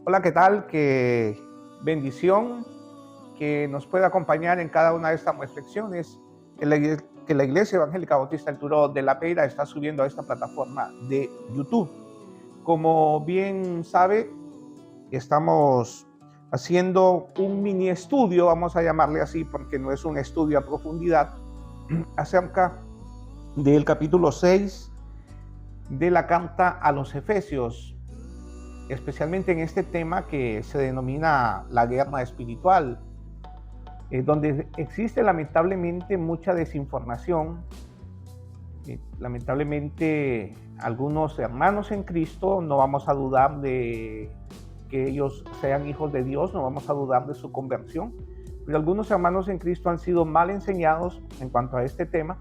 Hola, ¿qué tal? Qué bendición que nos pueda acompañar en cada una de estas reflexiones que la Iglesia Evangélica Bautista del Turó de la Peira está subiendo a esta plataforma de YouTube. Como bien sabe, estamos haciendo un mini estudio, vamos a llamarle así porque no es un estudio a profundidad, acerca del capítulo 6 de la carta a los Efesios, especialmente en este tema que se denomina la guerra espiritual, donde existe lamentablemente mucha desinformación. Lamentablemente algunos hermanos en Cristo, no vamos a dudar de que ellos sean hijos de Dios, no vamos a dudar de su conversión, pero algunos hermanos en Cristo han sido mal enseñados en cuanto a este tema,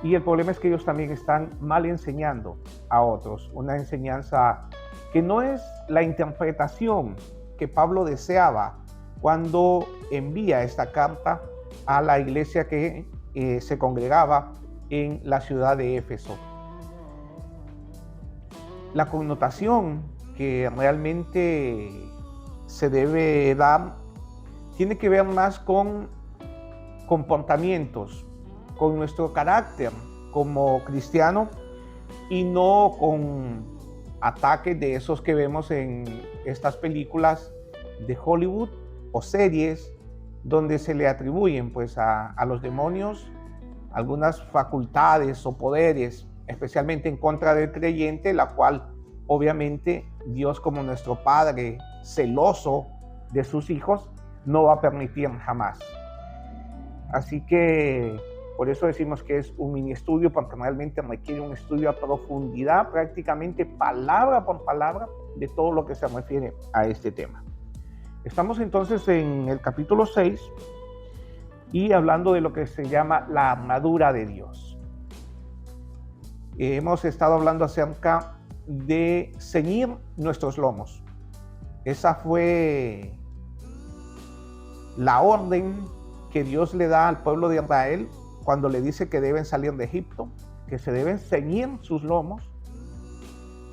y el problema es que ellos también están mal enseñando a otros, una enseñanza que no es la interpretación que Pablo deseaba cuando envía esta carta a la iglesia que se congregaba en la ciudad de Éfeso. La connotación que realmente se debe dar tiene que ver más con comportamientos, con nuestro carácter como cristiano, y no con ataques de esos que vemos en estas películas de Hollywood o series donde se le atribuyen pues a los demonios algunas facultades o poderes, especialmente en contra del creyente, la cual obviamente Dios, como nuestro Padre celoso de sus hijos, no va a permitir jamás. Así que por eso decimos que es un mini estudio, porque realmente requiere un estudio a profundidad, prácticamente palabra por palabra, de todo lo que se refiere a este tema. Estamos entonces en el capítulo 6 y hablando de lo que se llama la armadura de Dios. Hemos estado hablando acerca de ceñir nuestros lomos. Esa fue la orden que Dios le da al pueblo de Israel cuando le dice que deben salir de Egipto, que se deben ceñir sus lomos.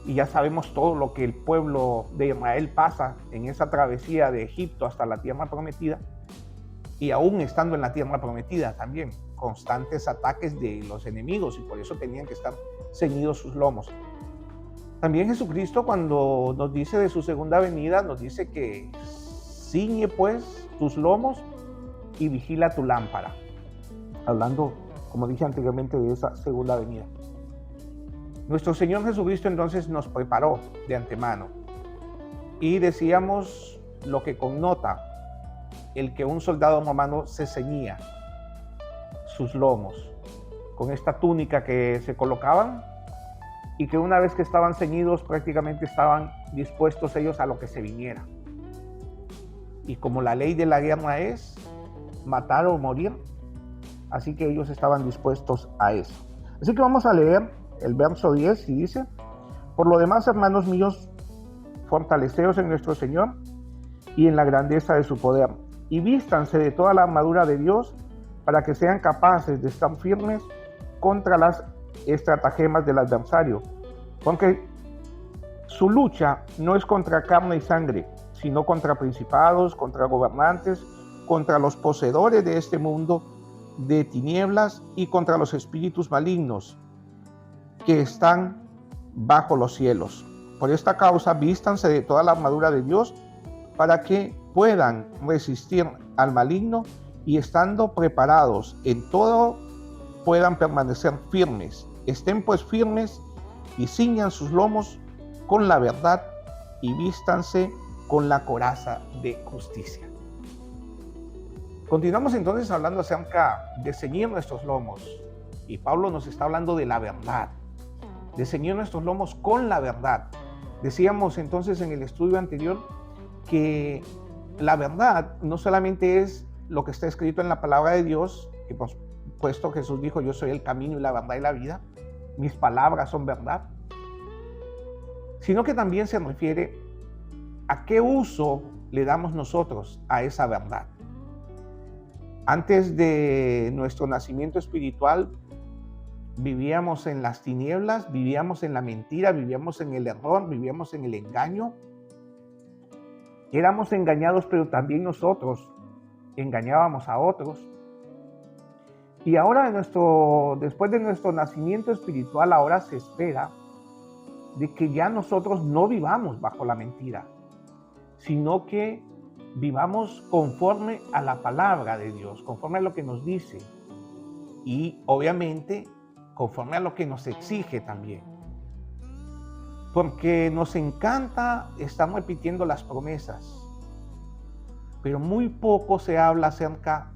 Y ya sabemos todo lo que el pueblo de Israel pasa en esa travesía de Egipto hasta la tierra prometida, y aún estando en la tierra prometida también, constantes ataques de los enemigos, y por eso tenían que estar ceñidos sus lomos. También Jesucristo, cuando nos dice de su segunda venida, nos dice que ciñe pues tus lomos y vigila tu lámpara, hablando, como dije anteriormente, de esa segunda venida. Nuestro Señor Jesucristo entonces nos preparó de antemano, y decíamos lo que connota el que un soldado romano se ceñía sus lomos con esta túnica que se colocaban, y que una vez que estaban ceñidos prácticamente estaban dispuestos ellos a lo que se viniera. Y como la ley de la guerra es matar o morir, así que ellos estaban dispuestos a eso. Así que vamos a leer el verso 10 y dice: por lo demás, hermanos míos, fortaleceos en nuestro Señor y en la grandeza de su poder, y vístanse de toda la armadura de Dios, para que sean capaces de estar firmes contra las estratagemas del adversario, porque su lucha no es contra carne y sangre, sino contra principados, contra gobernantes, contra los poseedores de este mundo de tinieblas, y contra los espíritus malignos que están bajo los cielos. Por esta causa, vístanse de toda la armadura de Dios, para que puedan resistir al maligno, y estando preparados en todo, puedan permanecer firmes. Estén pues firmes y ciñan sus lomos con la verdad, y vístanse con la coraza de justicia. Continuamos entonces hablando acerca de ceñir nuestros lomos, y Pablo nos está hablando de la verdad, de ceñir nuestros lomos con la verdad. Decíamos entonces en el estudio anterior que la verdad no solamente es lo que está escrito en la palabra de Dios, que por supuesto Jesús dijo: yo soy el camino y la verdad y la vida, mis palabras son verdad, sino que también se refiere a qué uso le damos nosotros a esa verdad. Antes de nuestro nacimiento espiritual, vivíamos en las tinieblas, vivíamos en la mentira, vivíamos en el error, vivíamos en el engaño, Éramos engañados, pero también nosotros engañábamos a otros. Y ahora después de nuestro nacimiento espiritual, ahora se espera de que ya nosotros no vivamos bajo la mentira, sino que vivamos conforme a la palabra de Dios, conforme a lo que nos dice y obviamente conforme a lo que nos exige también. Porque nos encanta estar repitiendo las promesas, pero muy poco se habla acerca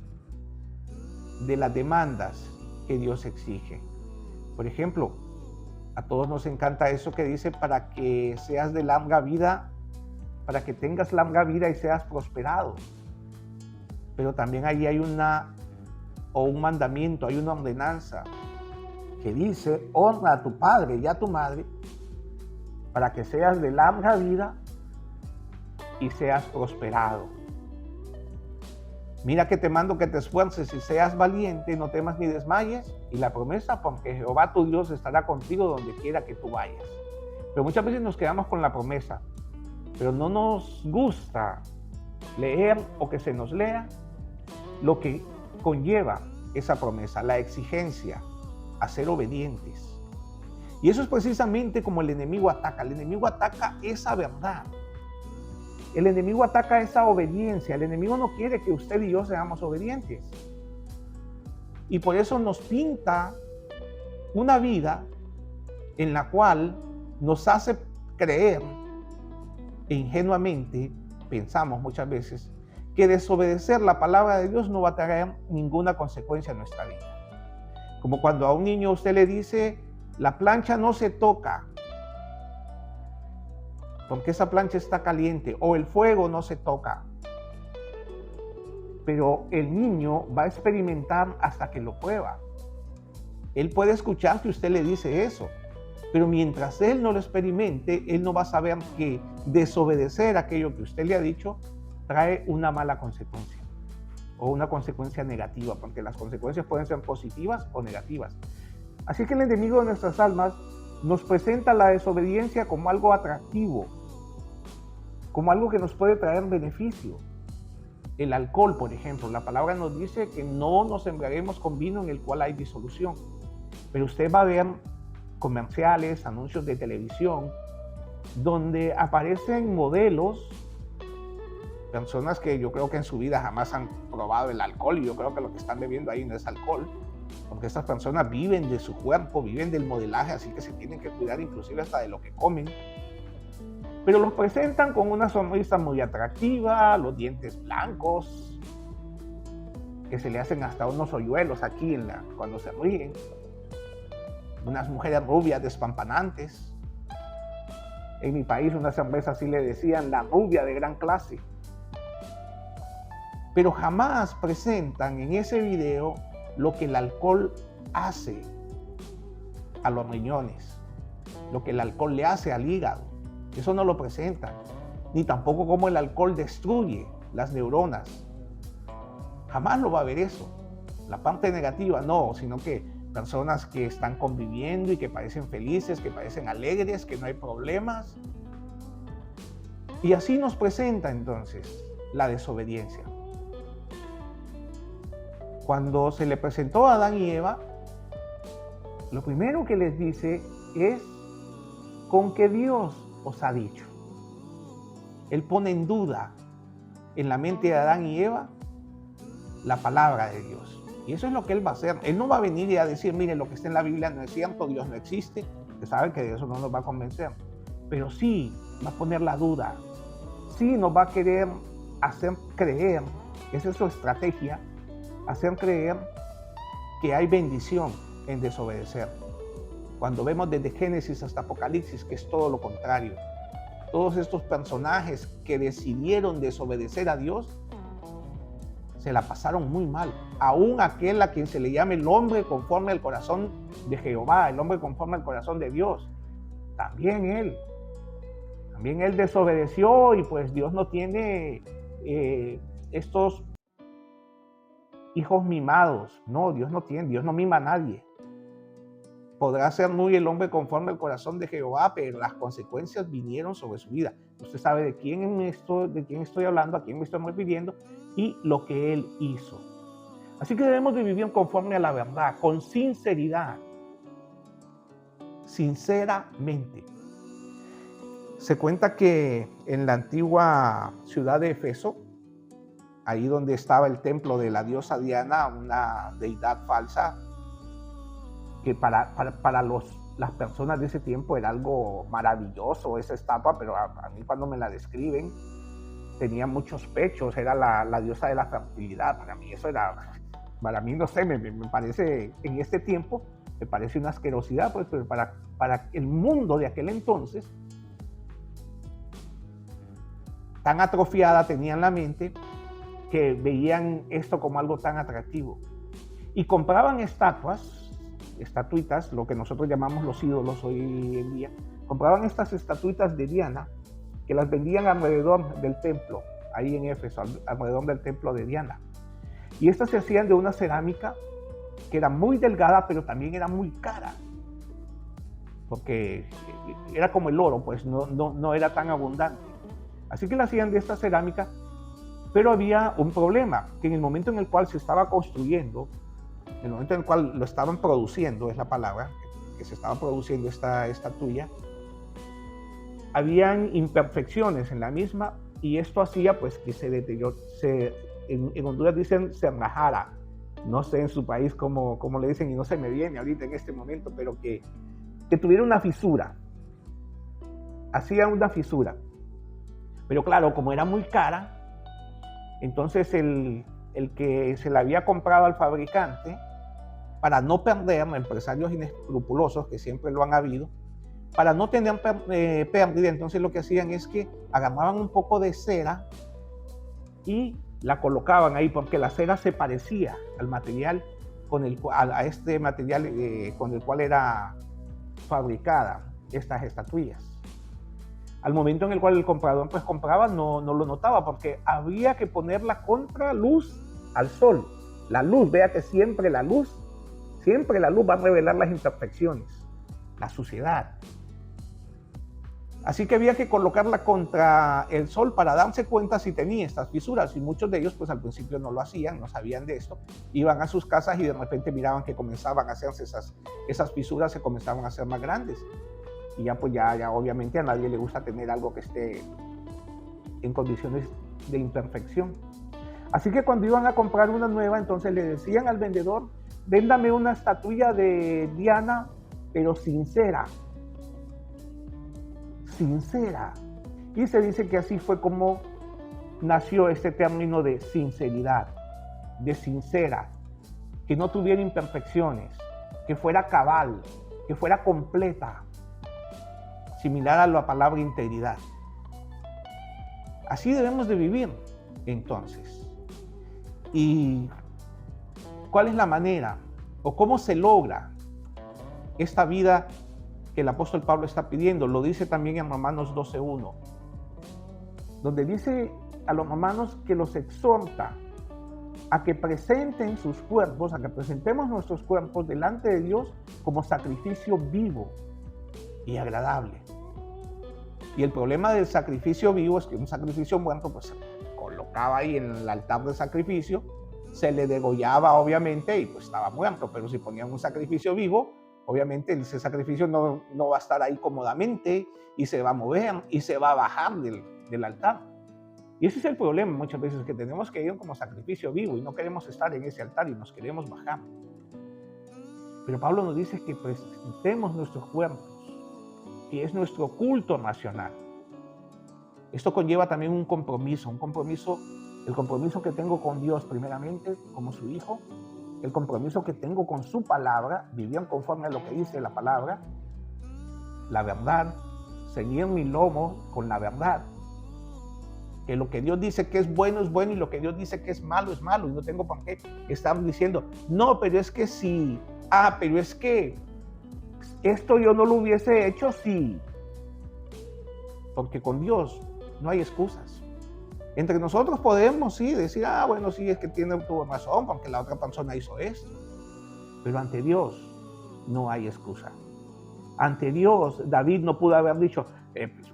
de las demandas que Dios exige. Por ejemplo, a todos nos encanta eso que dice para que seas de larga vida, para que tengas larga vida y seas prosperado. Pero también ahí hay un mandamiento, hay una ordenanza que dice: honra a tu padre y a tu madre para que seas de larga vida y seas prosperado. Mira que te mando que te esfuerces y seas valiente, no temas ni desmayes. Y la promesa, porque Jehová tu Dios estará contigo donde quiera que tú vayas. Pero muchas veces nos quedamos con la promesa, pero no nos gusta leer o que se nos lea lo que conlleva esa promesa, la exigencia a ser obedientes. Y eso es precisamente como el enemigo ataca. El enemigo ataca esa verdad. El enemigo ataca esa obediencia. El enemigo no quiere que usted y yo seamos obedientes. Y por eso nos pinta una vida en la cual nos hace creer, e ingenuamente pensamos muchas veces, que desobedecer la palabra de Dios no va a traer ninguna consecuencia en nuestra vida. Como cuando a un niño usted le dice: la plancha no se toca, porque esa plancha está caliente, o el fuego no se toca. Pero el niño va a experimentar hasta que lo prueba. Él puede escuchar que usted le dice eso, pero mientras él no lo experimente, él no va a saber que desobedecer aquello que usted le ha dicho trae una mala consecuencia o una consecuencia negativa, porque las consecuencias pueden ser positivas o negativas. Así que el enemigo de nuestras almas nos presenta la desobediencia como algo atractivo, como algo que nos puede traer beneficio. El alcohol, por ejemplo, la palabra nos dice que no nos embriaguemos con vino en el cual hay disolución. Pero usted va a ver comerciales, anuncios de televisión, donde aparecen modelos, personas que yo creo que en su vida jamás han probado el alcohol, y yo creo que lo que están bebiendo ahí no es alcohol, porque estas personas viven de su cuerpo, viven del modelaje, así que se tienen que cuidar inclusive hasta de lo que comen. Pero los presentan con una sonrisa muy atractiva, los dientes blancos, que se le hacen hasta unos hoyuelos aquí cuando se ríen. Unas mujeres rubias despampanantes. En mi país una cerveza así le decían la rubia de gran clase. Pero jamás presentan en ese video lo que el alcohol hace a los riñones, lo que el alcohol le hace al hígado. Eso no lo presentan, ni tampoco cómo el alcohol destruye las neuronas. Jamás lo va a ver eso. La parte negativa no, sino que personas que están conviviendo y que parecen felices, que parecen alegres, que no hay problemas. Y así nos presenta entonces la desobediencia. Cuando se le presentó a Adán y Eva, lo primero que les dice es: ¿con qué Dios os ha dicho? Él pone en duda en la mente de Adán y Eva la palabra de Dios. Y eso es lo que Él va a hacer. Él no va a venir y a decir: miren, lo que está en la Biblia no es cierto, Dios no existe. Ustedes saben que de eso no nos va a convencer. Pero sí va a poner la duda. Sí nos va a querer hacer creer, esa es su estrategia, hacer creer que hay bendición en desobedecer. Cuando vemos desde Génesis hasta Apocalipsis que es todo lo contrario. Todos estos personajes que decidieron desobedecer a Dios se la pasaron muy mal. Aún aquel a quien se le llama el hombre conforme al corazón de Jehová, el hombre conforme al corazón de Dios, también él desobedeció, y pues Dios no tiene estos hijos mimados. No, Dios no mima a nadie. podrá ser muy el hombre conforme al corazón de Jehová, pero las consecuencias vinieron sobre su vida. Usted sabe de quién estoy hablando, a quién me estoy refiriendo y lo que él hizo. Así que debemos de vivir conforme a la verdad, con sinceridad, sinceramente. Se cuenta que en la antigua ciudad de Éfeso, ahí donde estaba el templo de la diosa Diana, una deidad falsa, que para las personas de ese tiempo era algo maravilloso esa estatua, pero a mí cuando me la describen, tenía muchos pechos, era la diosa de la fertilidad. Para mí eso era, para mí no sé, me parece, en este tiempo, me parece una asquerosidad, pues, pero para el mundo de aquel entonces, tan atrofiada tenían la mente, que veían esto como algo tan atractivo. Y compraban estatuitas, lo que nosotros llamamos los ídolos hoy en día, compraban estas estatuitas de Diana, que las vendían alrededor del templo, ahí en Éfeso, alrededor del templo de Diana. Y estas se hacían de una cerámica que era muy delgada, pero también era muy cara, porque era como el oro, pues no era tan abundante. Así que la hacían de esta cerámica, pero había un problema, que en el momento en el cual se estaba construyendo, en el momento en el cual lo estaban produciendo, es la palabra, que se estaba produciendo esta estatuilla, habían imperfecciones en la misma, y esto hacía pues que se deteriorara, en Honduras dicen se rajara, no sé en su país cómo le dicen, y no se me viene ahorita en este momento, pero que tuviera una fisura, hacía una fisura. Pero claro, como era muy cara, entonces el que se la había comprado al fabricante, para no perder, empresarios inescrupulosos que siempre lo han habido, para no tener pérdida, entonces lo que hacían es que agarraban un poco de cera y la colocaban ahí, porque la cera se parecía al material a este material con el cual era fabricada estas estatuillas. Al momento en el cual el comprador pues compraba, no lo notaba, porque había que ponerla contra luz al sol. La luz, vea que siempre la luz va a revelar las imperfecciones, la suciedad. Así que había que colocarla contra el sol para darse cuenta si tenía estas fisuras, y muchos de ellos pues al principio no lo hacían, no sabían de esto, iban a sus casas y de repente miraban que comenzaban a hacerse esas fisuras, se comenzaban a hacer más grandes. Y ya pues ya obviamente a nadie le gusta tener algo que esté en condiciones de imperfección. Así que cuando iban a comprar una nueva, entonces le decían al vendedor, véndame una estatuilla de Diana, pero sincera. Y se dice que así fue como nació este término de sinceridad, de sincera, que no tuviera imperfecciones, que fuera cabal, que fuera completa, similar a la palabra integridad. Así debemos de vivir, entonces. ¿Y cuál es la manera o cómo se logra esta vida que el apóstol Pablo está pidiendo? Lo dice también en Romanos 12:1, donde dice a los romanos que los exhorta a que presenten sus cuerpos, a que presentemos nuestros cuerpos delante de Dios como sacrificio vivo y agradable. Y el problema del sacrificio vivo es que un sacrificio muerto pues se colocaba ahí en el altar de sacrificio, se le degollaba obviamente y pues estaba muerto, pero si ponían un sacrificio vivo, obviamente ese sacrificio no va a estar ahí cómodamente y se va a mover y se va a bajar del altar. Y ese es el problema muchas veces, que tenemos que ir como sacrificio vivo y no queremos estar en ese altar y nos queremos bajar. Pero Pablo nos dice que presentemos nuestros cuerpos, que es nuestro culto racional. Esto conlleva también un compromiso, el compromiso que tengo con Dios primeramente como su hijo, el compromiso que tengo con su palabra, vivir conforme a lo que dice la palabra, la verdad, ceñir mi lomo con la verdad, que lo que Dios dice que es bueno y lo que Dios dice que es malo, y no tengo por qué estar diciendo, no, pero es que sí, pero es que esto yo no lo hubiese hecho, sí, porque con Dios no hay excusas. Entre nosotros podemos, sí, decir, bueno, sí, es que tuvo razón, porque la otra persona hizo esto. Pero ante Dios no hay excusa. Ante Dios, David no pudo haber dicho,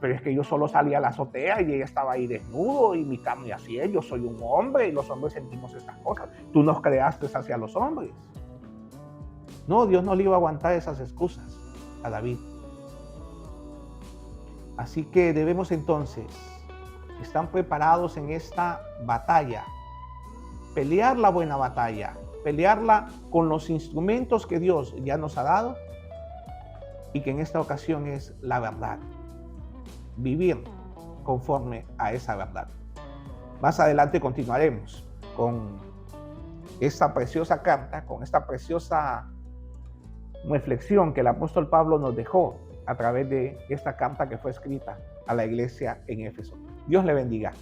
pero es que yo solo salí a la azotea y ella estaba ahí desnudo y mi carne así es, yo soy un hombre y los hombres sentimos estas cosas. Tú nos creaste hacia los hombres. No, Dios no le iba a aguantar esas excusas a David. Así que debemos entonces estar preparados en esta batalla, pelear la buena batalla, pelearla con los instrumentos que Dios ya nos ha dado y que en esta ocasión es la verdad. Vivir conforme a esa verdad. Más adelante continuaremos con esta preciosa carta, con esta preciosa reflexión que el apóstol Pablo nos dejó a través de esta carta que fue escrita a la iglesia en Éfeso. Dios le bendiga.